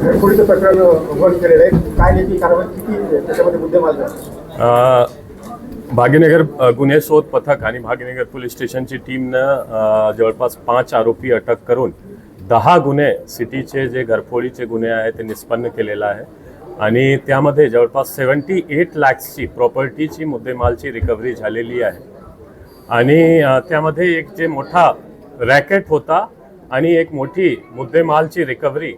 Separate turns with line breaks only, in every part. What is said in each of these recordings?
घरफोडीचं प्रकरण उघड केलेलं आहे, काय नेमकी कारवाई किती त्याच्यामध्ये मुद्देमाल
भाग्यनगर गुन्हे शोध पथक आणि भाग्यनगर पोलीस स्टेशनची टीमनं जवळपास 5 आरोपी अटक करून 10 गुन्हे सिटीचे जे घरफोडीचे गुन्हे आहेत ते निष्पन्न केलेला आहे आणि त्यामध्ये जवळपास 78 लाखची प्रॉपर्टीची मुद्देमालची रिकव्हरी झालेली आहे आणि त्यामध्ये एक जे मोठा रॅकेट होता आणि एक मोठी मुद्देमालची रिकव्हरी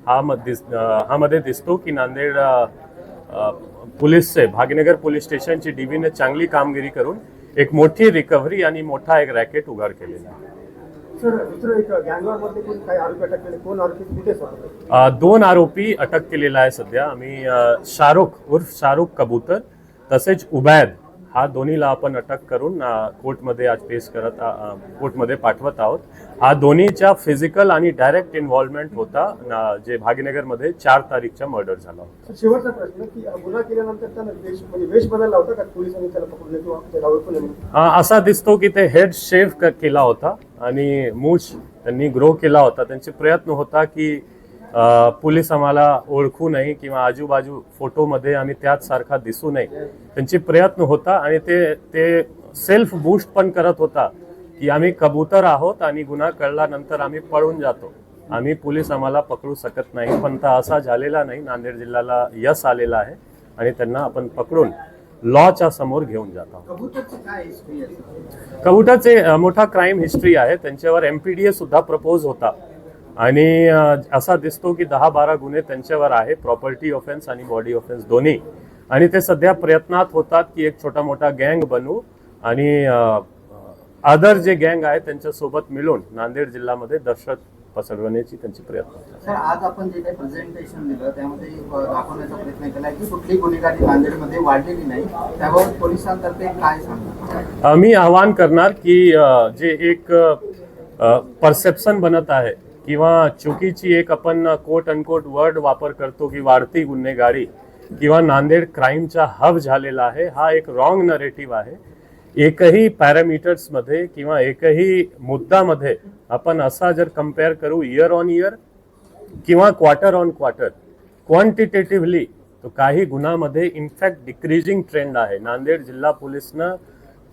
हा मध्ये दिसतो की नांदेड पोलीसचे भाग्यनगर पोलीस स्टेशनची डीबीने चांगली कामगिरी करून एक मोठी रिकव्हरी आणि मोठा एक रॅकेट उघड केलेला आहे.
सर, दुसरं एक गँगवॉरमध्ये कोण काही आरोपी अटक केले, कोण आरोपी कुठे सापडले?
2 आरोपी अटक केलेला आहे सध्या. आम्ही शाहरुख कबूतर तसेच उबैद हा दोन्हीला आपण अटक करून कोर्टमध्ये आज कोर्टमध्ये पाठवत आहोत. हा दोन्हीच्या फिजिकल आणि डायरेक्ट इन्व्हॉल्वमेंट होता जे भाग्यनगरमध्ये 4 तारीखच्या मर्डर झाला होता.
शेवटचा प्रश्न की गुन्हा केल्यानंतर त्यानं वेश बदलला होता का पोलिसांनी त्याला पकडले किंवा
असा दिसतो की ते हेड शेव केला होता आणि मूछ त्यांनी ग्रो केला होता. त्यांचे प्रयत्न होता की पोलीस आम्हाला ओळखू नये किंवा आजूबाजू फोटोमध्ये आम्ही त्याच सारखा दिसू नये त्यांचे प्रयत्न होता आणि ते सेल्फ बूस्ट पण करत होता की आम्ही कबूतर आहोत आणि गुन्हा कळल्यानंतर आम्ही पळून जातो, आम्ही पोलीस आम्हाला पकडू शकत नाही. पण असा झालेला नाही. नांदेड जिल्ह्याला यश आलेला आहे आणि त्यांना आपण पकडून लॉच्या समोर घेऊन जात आहोत. कबूतरचे मोठा क्राईम हिस्ट्री आहे. त्यांच्यावर MPDA सुद्धा प्रपोज होता आणि असा दिसतो की 10-12 गुन्हे त्यांच्यावर आहे, प्रॉपर्टी ऑफेन्स आणि बॉडी ऑफेन्स दोन्ही. आणि ते सध्या प्रयत्नात होतात की एक छोटा मोठा गँग बनवू आणि अदर जे गँग आहे त्यांच्यासोबत मिळून नांदेड जिल्ह्यामध्ये दहशत पसरवण्याची त्यांची प्रयत्न होतात.
सर, आज आपण जे काही प्रेझेंटेशन दिलं त्यामध्ये दाखवण्याचा प्रयत्न केला की कुठली गुन्हेगारी नांदेडमध्ये वाढलेली नाही, त्याबाबत पोलिसांतर्फे काय सांगणार?
मी आवाहन करणार की जे एक परसेप्शन बनत आहे किंवा चुकीची एक आपण कोट अनकोट वर्ड वापर करतो की वाढती गुन्हेगारी किंवा नांदेड क्राईमचा हब झालेला आहे, हा एक रॉंग नरेटिव्ह आहे. एकही पॅरामीटर्समध्ये किंवा एकही मुद्द्यामध्ये आपण असा जर कम्पेअर करू इयर ऑन इयर किंवा क्वार्टर ऑन क्वार्टर क्वांटिटेटिव्हली तर काही गुन्ह्यामध्ये इनफॅक्ट डिक्रीजिंग ट्रेंड आहे. नांदेड जिल्हा पोलीसनं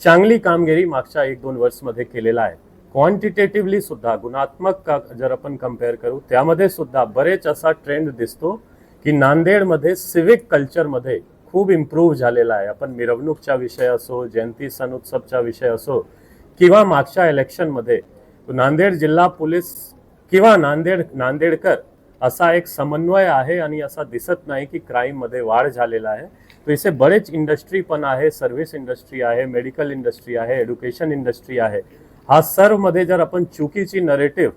चांगली कामगिरी मागच्या 1-2 वर्षमध्ये केलेला आहे. क्वांटिटेटिव्हली सुद्धा गुणात्मक जर आपण कम्पेअर करू त्यामध्ये सुद्धा बरेच असा ट्रेंड दिसतो की नांदेडमध्ये सिविक कल्चरमध्ये खूप इम्प्रूव्ह झालेला आहे. आपण मिरवणूकचा विषय असो, जयंती सण उत्सवचा विषय असो किंवा मागच्या इलेक्शनमध्ये नांदेड जिल्हा पोलीस किंवा नांदेडकर असा एक समन्वय आहे आणि असा दिसत नाही की क्राईममध्ये वाढ झालेला आहे. तो इसे बरेच इंडस्ट्री पण आहे, सर्व्हिस इंडस्ट्री आहे, मेडिकल इंडस्ट्री आहे, एज्युकेशन इंडस्ट्री आहे. हा सर्व मध्ये जर आपण चुकीची नरेटिव्ह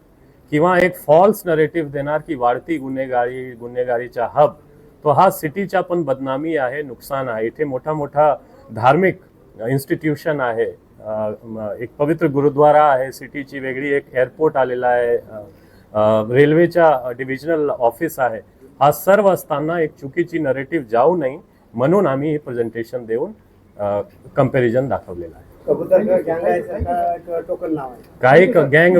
किंवा एक फॉल्स नरेटिव्ह देणार की वाढती गुन्हेगारीचा हब, तो हा सिटीचा पण बदनामी आहे, नुकसान आहे. इथे मोठा धार्मिक इन्स्टिट्यूशन आहे, एक पवित्र गुरुद्वारा आहे, सिटीची वेगळी एक एअरपोर्ट आलेला आहे, रेल्वेच्या डिव्हिजनल ऑफिस आहे. हा सर्व असताना एक चुकीची नरेटिव्ह जाऊ नये म्हणून आम्ही हे प्रेझेंटेशन देऊन कंपॅरिझन दाखवलेलं आहे.
कबूतर गँग आहे, टोकन नाव आहे
काही गँग